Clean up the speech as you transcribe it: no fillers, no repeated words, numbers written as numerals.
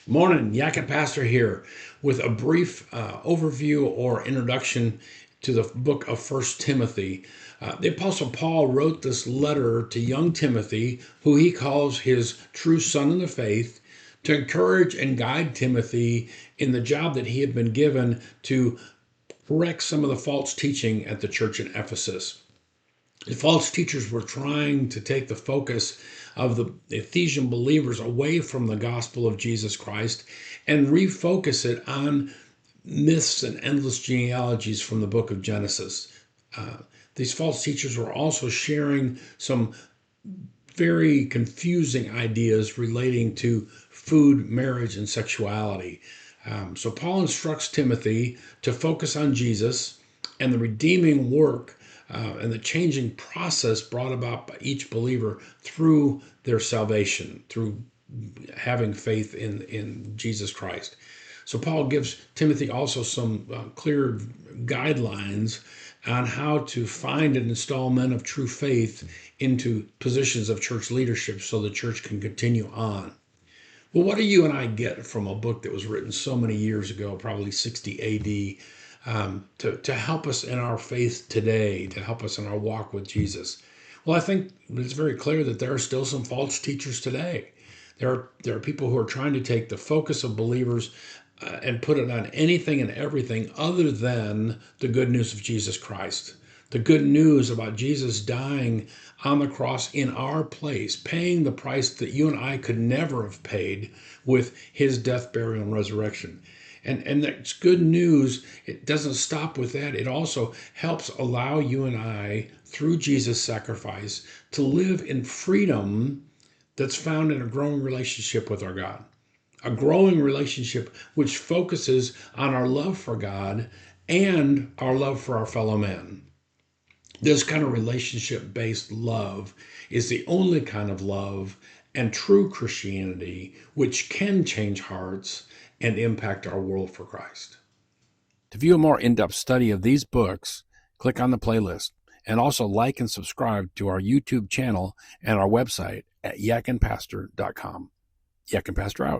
Morning, Yak'n Pastor here with a brief overview or introduction to the book of First Timothy. The Apostle Paul wrote this letter to young Timothy, who he calls his true son in the faith, to encourage and guide Timothy in the job that he had been given to correct some of the false teaching at the church in Ephesus. The false teachers were trying to take the focus of the Ephesian believers away from the gospel of Jesus Christ and refocus it on myths and endless genealogies from the book of Genesis. These false teachers were also sharing some very confusing ideas relating to food, marriage, and sexuality. So Paul instructs Timothy to focus on Jesus and the redeeming work and the changing process brought about by each believer through their salvation, through having faith in Jesus Christ. So Paul gives Timothy also some clear guidelines on how to find and install men of true faith into positions of church leadership so the church can continue on. Well, what do you and I get from a book that was written so many years ago, probably 60 AD, to help us in our faith today, to help us in our walk with Jesus? Well, I think it's very clear that there are still some false teachers today. There are people who are trying to take the focus of believers and put it on anything and everything other than the good news of Jesus Christ. The good news about Jesus dying on the cross in our place, paying the price that you and I could never have paid with his death, burial, and resurrection. And that's good news. It doesn't stop with that. It also helps allow you and I, through Jesus' sacrifice, to live in freedom that's found in a growing relationship with our God. A growing relationship which focuses on our love for God and our love for our fellow man. This kind of relationship-based love is the only kind of love and true Christianity which can change hearts and impact our world for Christ. To view a more in-depth study of these books, click on the playlist and also like and subscribe to our YouTube channel and our website at yaknpastor.com. Yak'n Pastor out.